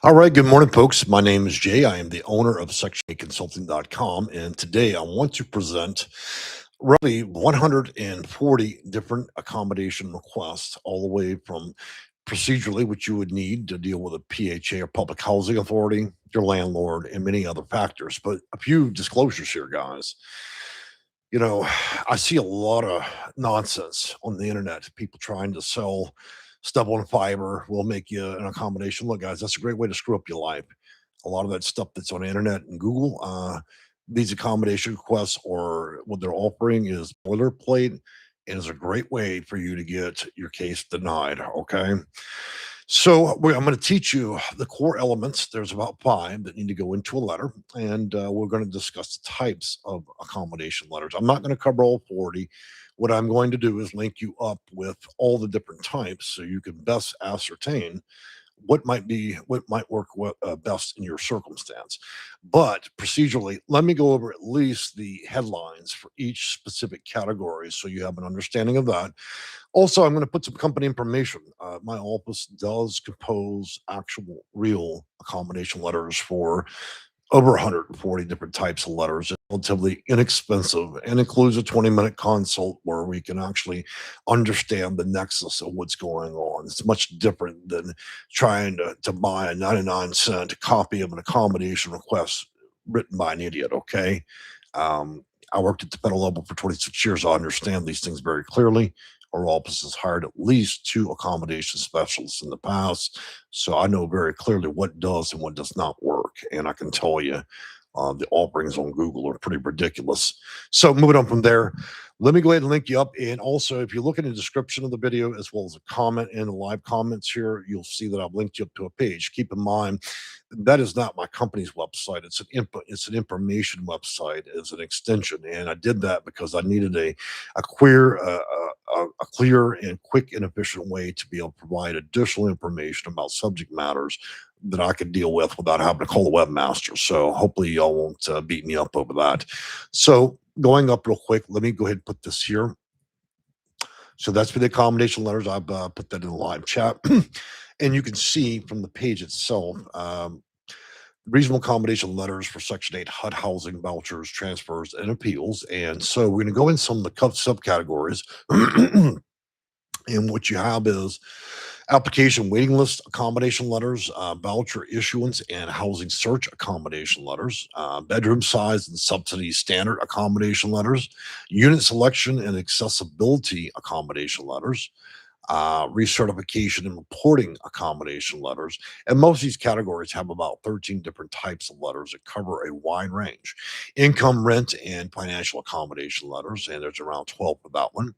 All right, good morning, folks. My name is Jay. I am the owner of section8consulting.com, and today I want to present roughly 140 different accommodation requests, all the way from procedurally, what you would need to deal with a PHA or public housing authority, your landlord, and many other factors. But a few disclosures here, guys. I see a lot of nonsense on the internet. People trying to sell stuff on Fiverr will make you an accommodation. Look, guys, that's a great way to screw up your life. A lot of that stuff that's on the internet and Google, these accommodation requests or what they're offering is boilerplate and is a great way for you to get your case denied. Okay. So I'm going to teach you the core elements. There's about five that need to go into a letter, and we're going to discuss the types of accommodation letters. I'm not going to cover all 40. What I'm going to do is link you up with all the different types so you can best ascertain what might work best in your circumstance. But procedurally, let me go over at least the headlines for each specific category so you have an understanding of that. Also, I'm going to put some company information. My office does compose actual real accommodation letters for over 140 different types of letters. It's relatively inexpensive and includes a 20-minute consult where we can actually understand the nexus of what's going on. It's much different than trying to buy a 99-cent copy of an accommodation request written by an idiot. Okay. I worked at the federal level for 26 years. I understand these things very clearly. Our office has hired at least two accommodation specialists in the past. So I know very clearly what does and what does not work. And I can tell you the offerings on Google are pretty ridiculous. So moving on from there, let me go ahead and link you up. And also, if you look in the description of the video, as well as a comment in the live comments here, you'll see that I've linked you up to a page. Keep in mind, that is not my company's website. It's an information website as an extension. And I did that because I needed a clear and quick and efficient way to be able to provide additional information about subject matters that I could deal with without having to call the webmaster. So hopefully y'all won't beat me up over that. So going up real quick, let me go ahead and put this here. So that's for the accommodation letters. I've put that in the live chat. And you can see from the page itself, reasonable accommodation letters for Section 8 HUD housing vouchers, transfers, and appeals. And so we're going to go in some of the subcategories. And what you have is application waiting list accommodation letters, voucher issuance and housing search accommodation letters, bedroom size and subsidy standard accommodation letters, unit selection and accessibility accommodation letters, recertification and reporting accommodation letters. And most of these categories have about 13 different types of letters that cover a wide range. Income, rent, and financial accommodation letters, and there's around 12 for that one.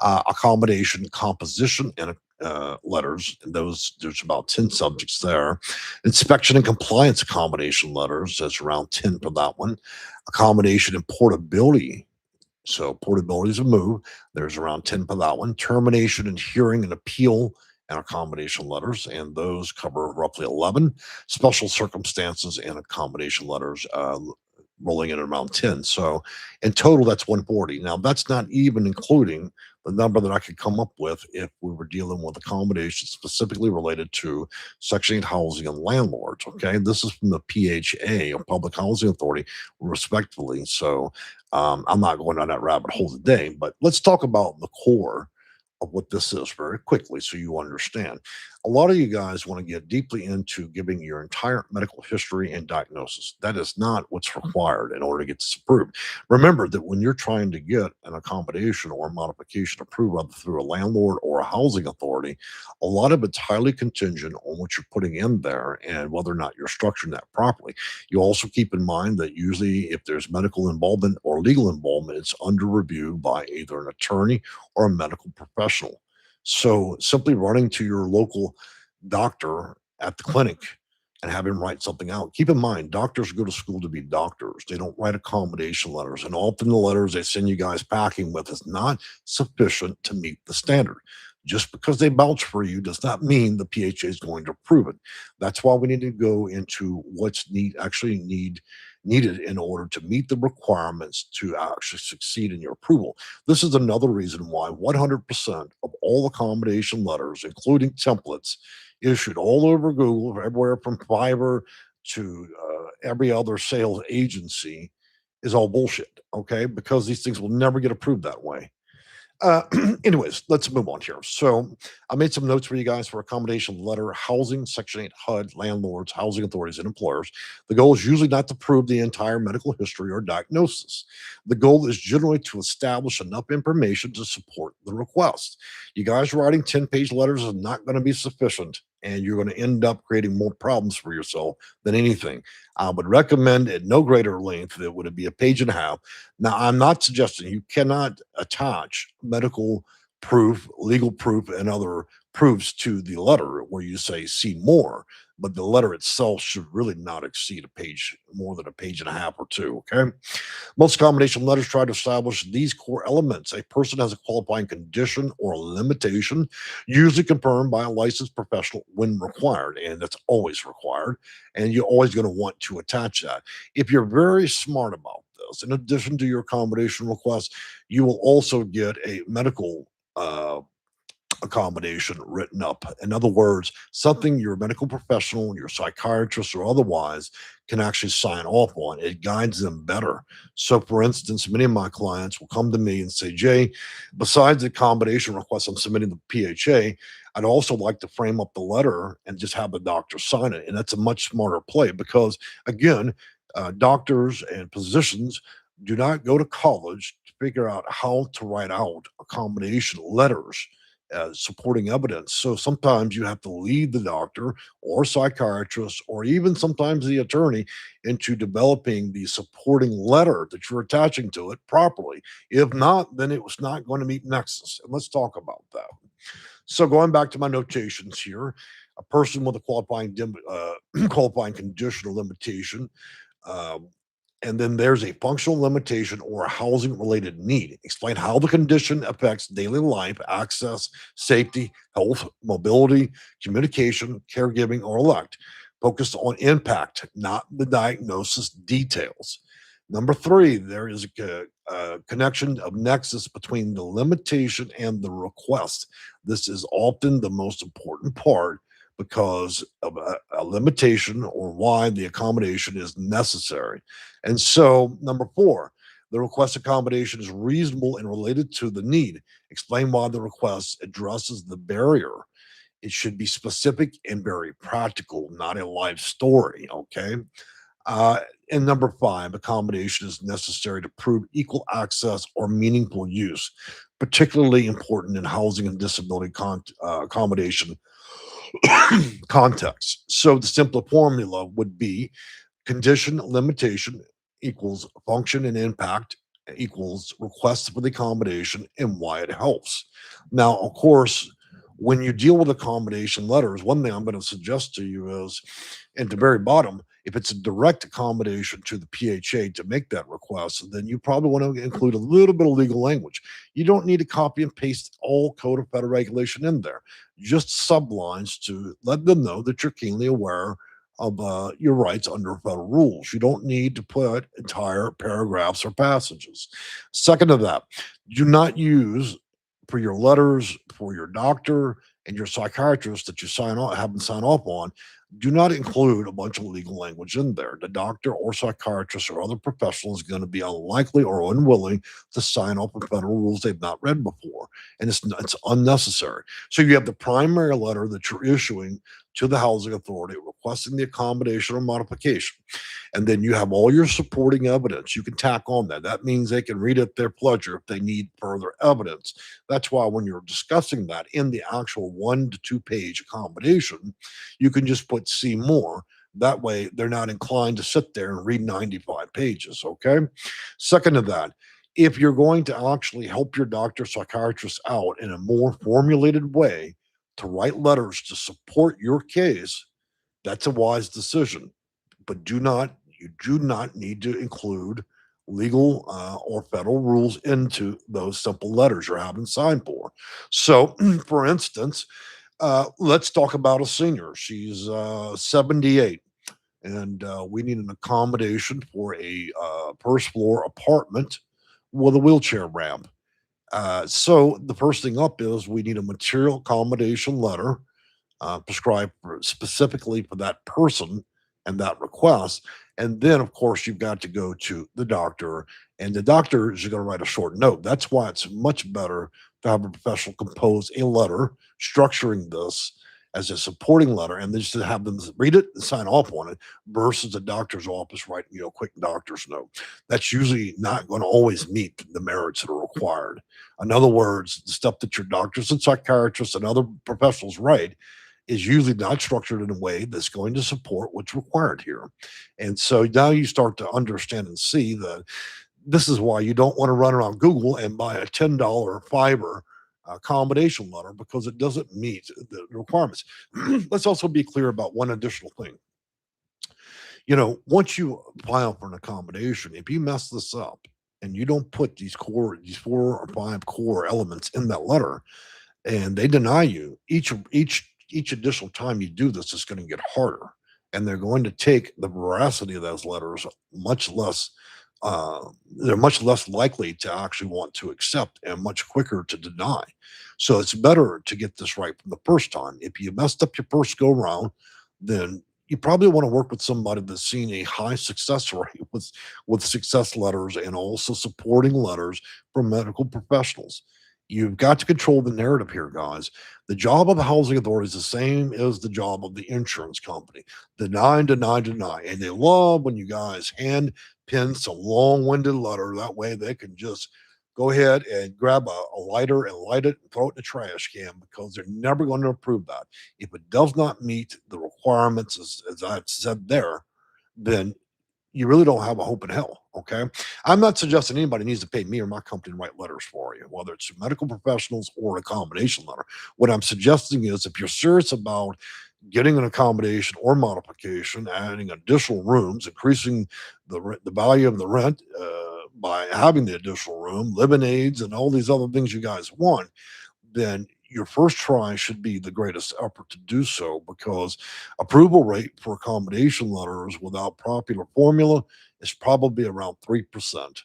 Accommodation composition and letters, and those there's about 10 subjects there. Inspection and compliance accommodation letters, that's around 10 for that one. Accommodation and portability, so portability is a move, there's around 10 for that one. Termination and hearing and appeal and accommodation letters, and those cover roughly 11. Special circumstances and accommodation letters, rolling in around 10. So in total, that's 140. Now, that's not even including the number that I could come up with if we were dealing with accommodations specifically related to Section 8 housing and landlords. Okay. This is from the PHA, or Public Housing Authority, respectively. So I'm not going down that rabbit hole today, but let's talk about the core of what this is very quickly so you understand. A lot of you guys want to get deeply into giving your entire medical history and diagnosis. That is not what's required in order to get this approved. Remember that when you're trying to get an accommodation or modification approved either through a landlord or a housing authority, a lot of it's highly contingent on what you're putting in there and whether or not you're structuring that properly. You also keep in mind that usually if there's medical involvement or legal involvement, it's under review by either an attorney or a medical professional. So simply running to your local doctor at the clinic and have him write something out. Keep in mind, doctors go to school to be doctors. They don't write accommodation letters. And often the letters they send you guys packing with is not sufficient to meet the standard. Just because they vouch for you does not mean the PHA is going to approve it. That's why we need to go into what's needed in order to meet the requirements to actually succeed in your approval. This is another reason why 100% of all accommodation letters, including templates, issued all over Google, everywhere from Fiverr to every other sales agency, is all bullshit. Okay, because these things will never get approved that way. Uh, Anyways, let's move on here. So I made some notes for you guys for accommodation letter, housing, Section 8 HUD, landlords, housing authorities, and employers. The goal is usually not to prove the entire medical history or diagnosis. The goal is generally to establish enough information to support the request. You guys writing 10-page letters is not going to be sufficient, and you're going to end up creating more problems for yourself than anything. I would recommend at no greater length that would it be a page and a half. Now, I'm not suggesting you cannot attach medical proof, legal proof, and other proofs to the letter where you say see more, but the letter itself should really not exceed a page, more than a page and a half or two. Okay. Most accommodation letters try to establish these core elements. A person has a qualifying condition or a limitation, usually confirmed by a licensed professional when required, and that's always required. And you're always going to want to attach that. If you're very smart about this, in addition to your accommodation request, you will also get a medical accommodation written up. In other words, something your medical professional, your psychiatrist, or otherwise can actually sign off on. It guides them better. So, for instance, many of my clients will come to me and say, Jay, besides the accommodation request I'm submitting to PHA, I'd also like to frame up the letter and just have the doctor sign it. And that's a much smarter play because, again, doctors and physicians do not go to college to figure out how to write out accommodation letters, supporting evidence. So sometimes you have to lead the doctor or psychiatrist or even sometimes the attorney into developing the supporting letter that you're attaching to it properly. If not, then it was not going to meet nexus. And let's talk about that. So going back to my notations here, a person with a qualifying condition or limitation, um, and then there's a functional limitation or a housing related need. Explain how the condition affects daily life, access, safety, health, mobility, communication, caregiving, or elect. Focus on impact, not the diagnosis details. Number three, there is a connection of nexus between the limitation and the request. This is often the most important part because of a limitation or why the accommodation is necessary. And so, number four, the request accommodation is reasonable and related to the need. Explain why the request addresses the barrier. It should be specific and very practical, not a life story. Okay. Uh, and number five, accommodation is necessary to prove equal access or meaningful use, particularly important in housing and disability accommodation context. So the simpler formula would be condition limitation equals function and impact equals request for the accommodation and why it helps. Now, of course, when you deal with accommodation letters, one thing I'm going to suggest to you is at the very bottom, if it's a direct accommodation to the PHA to make that request, then you probably want to include a little bit of legal language. You don't need to copy and paste all code of federal regulation in there, just sublines to let them know that you're keenly aware of your rights under federal rules. You don't need to put entire paragraphs or passages. Second to that, do not use for your letters for your doctor and your psychiatrist that you sign off have them sign off on, do not include a bunch of legal language in there. The doctor or psychiatrist or other professional is going to be unlikely or unwilling to sign off on federal rules they've not read before, and it's unnecessary. So you have the primary letter that you're issuing to the housing authority requesting the accommodation or modification. And then you have all your supporting evidence you can tack on that. That means they can read at their pleasure if they need further evidence. That's why when you're discussing that in the actual 1 to 2 page accommodation, you can just put see more. That way they're not inclined to sit there and read 95 pages. Okay. Second to that, if you're going to actually help your doctor psychiatrist out in a more formulated way to write letters to support your case, that's a wise decision. But you do not need to include legal or federal rules into those simple letters you're having signed for. So, for instance, let's talk about a senior. She's 78, and we need an accommodation for a first floor apartment with a wheelchair ramp. So the first thing up is we need a material accommodation letter prescribed specifically for that person and that request. And then, of course, you've got to go to the doctor, and the doctor is going to write a short note. That's why it's much better to have a professional compose a letter structuring this as a supporting letter, and then just to have them read it and sign off on it versus the doctor's office writing, a quick doctor's note. That's usually not going to always meet the merits that are required. In other words, the stuff that your doctors and psychiatrists and other professionals write is usually not structured in a way that's going to support what's required here. And so now you start to understand and see that this is why you don't want to run around Google and buy a $10 fiber accommodation letter because it doesn't meet the requirements. Let's also be clear about one additional thing. Once you file for an accommodation, if you mess this up and you don't put these 4 or 5 core elements in that letter, and they deny you, each additional time you do this is going to get harder, and they're going to take the veracity of those letters much less. They're much less likely to actually want to accept and much quicker to deny. So it's better to get this right from the first time. If you messed up your first go round, then you probably want to work with somebody that's seen a high success rate with success letters and also supporting letters from medical professionals. You've got to control the narrative here, guys. The job of the housing authority is the same as the job of the insurance company. Deny, deny, deny. And they love when you guys hand pin some long-winded letter. That way they can just go ahead and grab a lighter and light it and throw it in the trash can because they're never going to approve that. If it does not meet the requirements, as I've said there, then you really don't have a hope in hell. Okay. I'm not suggesting anybody needs to pay me or my company to write letters for you, whether it's medical professionals or an accommodation letter. What I'm suggesting is if you're serious about getting an accommodation or modification, adding additional rooms, increasing the value of the rent by having the additional room, living aids, and all these other things you guys want, then your first try should be the greatest effort to do so because approval rate for accommodation letters without popular formula is probably around 3%.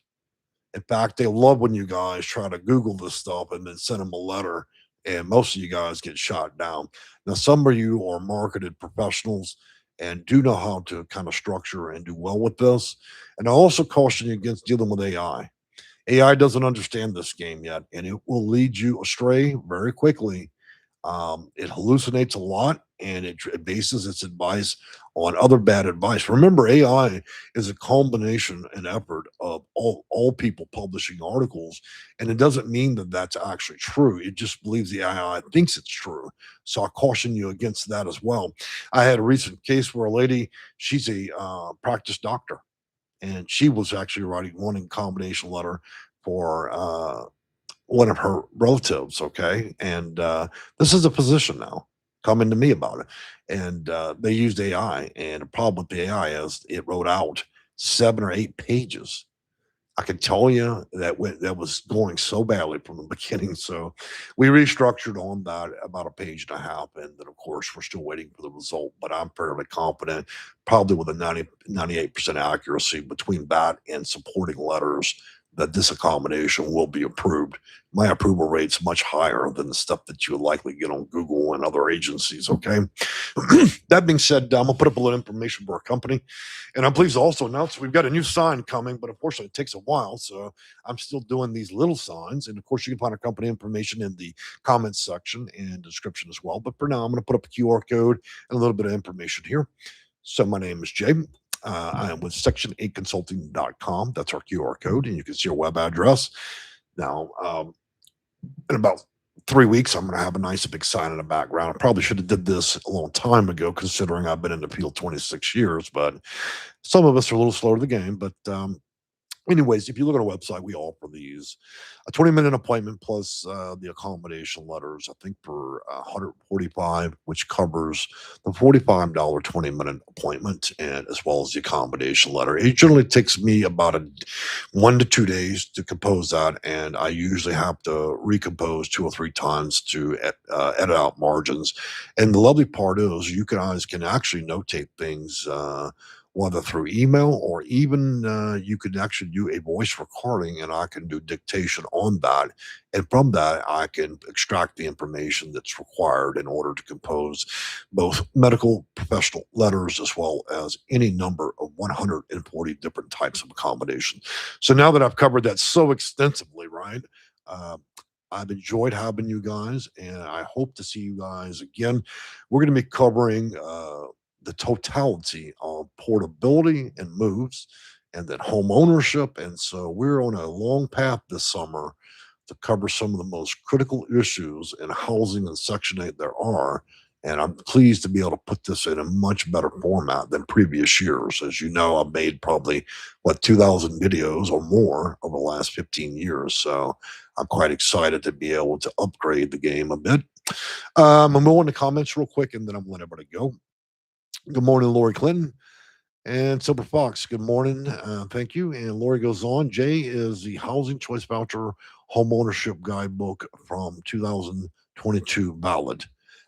In fact, they love when you guys try to Google this stuff and then send them a letter, and most of you guys get shot down. Now, some of you are marketed professionals and do know how to kind of structure and do well with this. And I also caution you against dealing with AI. AI doesn't understand this game yet, and it will lead you astray very quickly. It hallucinates a lot, and it bases its advice on other bad advice. Remember, AI is a combination and effort of all people publishing articles, and it doesn't mean that that's actually true. It just believes the AI thinks it's true. So I caution you against that as well. I had a recent case where a lady, she's a practice doctor, and she was actually writing one accommodation letter for one of her relatives. Okay, and this is a physician now coming to me about it, and they used AI, and the problem with the AI is it wrote out 7 or 8 pages. I can tell you that was going so badly from the beginning. So we restructured on that about a page and a half. And then, of course, we're still waiting for the result. But I'm fairly confident, probably with a 98% accuracy between that and supporting letters, that this accommodation will be approved. My approval rate's much higher than the stuff that you would likely get on Google and other agencies. Okay. That being said, I'm going to put up a little information for our company. And I'm pleased to also announce we've got a new sign coming, but unfortunately it takes a while. So I'm still doing these little signs. And of course, you can find our company information in the comments section and description as well. But for now, I'm going to put up a QR code and a little bit of information here. So my name is Jay. I am with section8consulting.com. That's our QR code, and you can see our web address. Now, in about 3 weeks, I'm going to have a nice big sign in the background. I probably should have did this a long time ago, considering I've been in the field 26 years, but some of us are a little slower to the game. But anyways, if you look at our website, we offer these a 20-minute appointment plus the accommodation letters, I think for 145, which covers the $45 20-minute appointment and as well as the accommodation letter. It generally takes me about 1 to 2 days to compose that, and I usually have to recompose 2 or 3 times to edit out margins. And the lovely part is you guys can actually notate things whether through email or even you can actually do a voice recording and I can do dictation on that. And from that, I can extract the information that's required in order to compose both medical professional letters as well as any number of 140 different types of accommodation. So now that I've covered that so extensively, right? Uh, I've enjoyed having you guys, and I hope to see you guys again. We're going to be covering the totality of portability and moves, and then home ownership. And so we're on a long path this summer to cover some of the most critical issues in housing and Section 8 there are. And I'm pleased to be able to put this in a much better format than previous years. As you know, I've made probably, 2,000 videos or more over the last 15 years. So I'm quite excited to be able to upgrade the game a bit. I'm going to comments real quick and then I'm going to let everybody go. Good morning, Lori Clinton. And Silver Fox, good morning. Thank you. And Lori goes on. Jay is the Housing Choice Voucher Homeownership Guidebook from 2022 valid.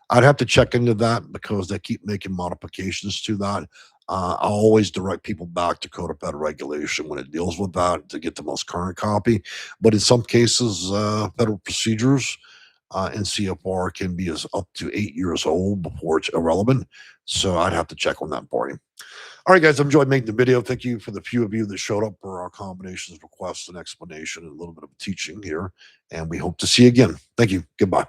I'd have to check into that because they keep making modifications to that. I always direct people back to Code of Federal Regulation when it deals with that to get the most current copy. But in some cases, federal procedures in CFR can be as up to 8 years old before it's irrelevant. So I'd have to check on that for you. All right, guys, I've enjoyed making the video. Thank you for the few of you that showed up for our accommodations requests and explanation and a little bit of teaching here. And we hope to see you again. Thank you. Goodbye.